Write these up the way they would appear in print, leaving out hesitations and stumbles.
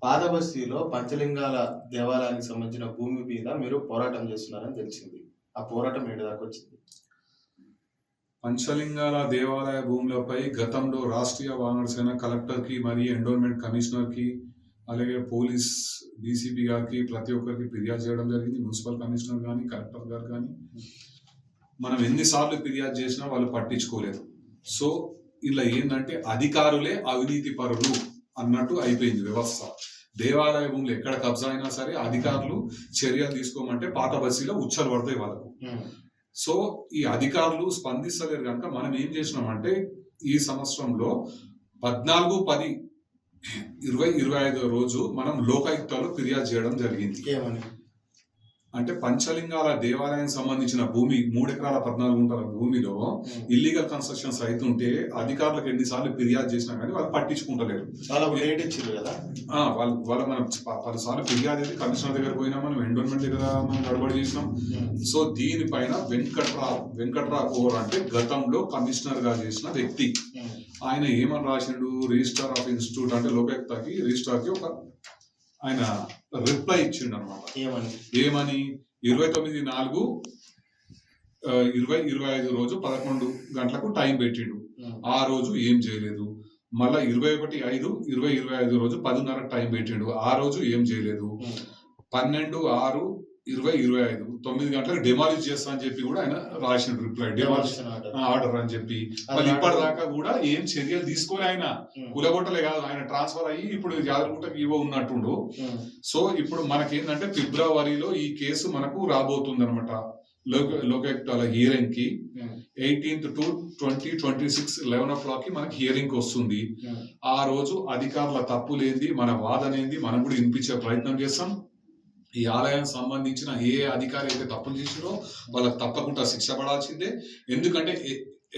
పాదబస్తీలో పంచలింగాల దేవాలయానికి సంబంధించిన భూమి మీద మీరు పోరాటం చేస్తున్నారని తెలిసింది. ఆ పోరాటం ఏడు దాకా వచ్చింది? పంచలింగాల దేవాలయ భూములపై గతంలో రాష్ట్రీయ వానర సేన కలెక్టర్కి మరియు ఎండోన్మెంట్ కమిషనర్కి అలాగే పోలీస్ డీసీపీ గారికి ప్రతి ఒక్కరికి ఫిర్యాదు చేయడం జరిగింది. మున్సిపల్ కమిషనర్ కానీ కలెక్టర్ గారు కానీ మనం ఎన్నిసార్లు ఫిర్యాదు చేసినా వాళ్ళు పట్టించుకోలేదు. సో ఇలా ఏంటంటే అధికారులే అవినీతి పరులు అన్నట్టు అయిపోయింది వ్యవస్థ. దేవాలయ భూములు ఎక్కడ కబ్జా అయినా సరే అధికారులు చర్యలు తీసుకోమంటే పాత బస్తీలో ఉచ్చలు పడతాయి వాళ్ళకు. సో ఈ అధికారులు స్పందిస్తలేరు కనుక మనం ఏం చేసినామంటే ఈ సంవత్సరంలో 14/10/2025 రోజు మనం లోకాయుక్తలో ఫిర్యాదు చేయడం జరిగింది. అంటే పంచలింగాల దేవాలయానికి సంబంధించిన భూమి 3 ఎకరాల 14 గుంటల భూమిలో ఇల్లీగల్ కన్స్ట్రక్షన్స్ అవుతుంటే అధికారులకు ఎన్నిసార్లు ఫిర్యాదు చేసినా కానీ వాళ్ళు పట్టించుకుంటలేరు. వాళ్ళ మనం 10 సార్లు ఫిర్యాదు అయితే కమిషనర్ దగ్గర పోయినా, మనం ఎండోన్మెంట్ దగ్గర మనం గడబడి చేసినాం. సో దీనిపైన వెంకట్రావు అంటే గతంలో కమిషనర్ గా చేసిన వ్యక్తి, ఆయన ఏమని రాసిండు, రిజిస్ట్రార్ ఆఫ్ ఇన్స్టిట్యూట్ అంటే లోకాయుక్తకి రిజిస్ట్రార్కి ఒక ఆయన రిప్లై ఇచ్చిండు అనమాట. ఏమని 29/4/2025 రోజు 11 గంటలకు టైం పెట్టిండు. ఆ రోజు ఏం చేయలేదు. మళ్ళా 21/5/2025 రోజు 10:30 టైం పెట్టిండు. ఆ రోజు ఏం చేయలేదు. 12/6/2025 9 గంటలకు డెమాలిష్ చేస్తా అని చెప్పి కూడా ఆయన రాసిండు రిప్లై, డెమాలిషన్ ఆర్డర్ అని చెప్పి. మళ్ళీ ఇప్పటిదాకా కూడా ఏం చర్యలు తీసుకొని ఆయన కులగొట్టలే కాదు, ఆయన ట్రాన్స్ఫర్ అయ్యి ఇప్పుడు యాదగిరిగుట్టకి ఇవో ఉన్నట్టుండు. సో ఇప్పుడు మనకేంటంటే ఫిబ్రవరిలో ఈ కేసు మనకు రాబోతుంది అనమాట. లోకాయుక్తాల హియరింగ్ కి 18th to 2026 11 o'clock కి మనకి హియరింగ్ వస్తుంది. ఆ రోజు అధికారుల తప్పులేంది, మన వాదనేంది మనం కూడా వినిపించే ప్రయత్నం చేస్తాం. ఈ ఆలయానికి సంబంధించిన ఏ అధికారి అయితే తప్పులు చేసిరో వాళ్ళకి తప్పకుండా శిక్ష పడాల్సిందే. ఎందుకంటే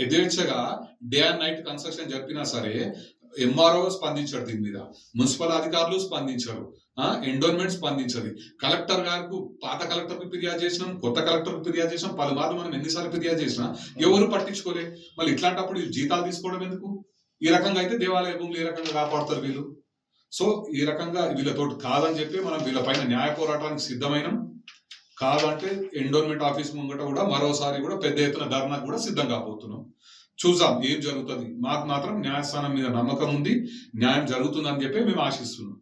యథేచ్ఛగా డే అండ్ నైట్ కన్స్ట్రక్షన్ జరిపినా సరే ఎంఆర్ఓ స్పందించారు, దీని మీద మున్సిపల్ అధికారులు స్పందించారు, ఎండోన్మెంట్ స్పందించదు. కలెక్టర్ గారికి పాత కలెక్టర్కి ఫిర్యాదు చేసినాం, కొత్త కలెక్టర్కి ఫిర్యాదు చేసినాం, పలుమార్లు మనం ఎన్నిసార్లు ఫిర్యాదు చేసినా ఎవరు పట్టించుకోలే. మళ్ళీ ఇట్లాంటప్పుడు జీతాలు తీసుకోవడం ఎందుకు? ఈ రకంగా అయితే దేవాలయ భూములు ఏ రకంగా కాపాడుతారు వీళ్ళు? సో ఈ రకంగా వీళ్ళతో కాదని చెప్పి మనం వీళ్ళపైన న్యాయ పోరాటానికి సిద్ధమైనాం. కాదంటే ఎండోన్మెంట్ ఆఫీస్ ముంగట కూడా మరోసారి కూడా పెద్ద ఎత్తున ధర్నాకు కూడా సిద్ధం కాబోతున్నాం. చూద్దాం ఏం జరుగుతుంది. మాకు మాత్రం న్యాయస్థానం మీద నమ్మకం ఉంది, న్యాయం జరుగుతుందని చెప్పి మేము ఆశిస్తున్నాం.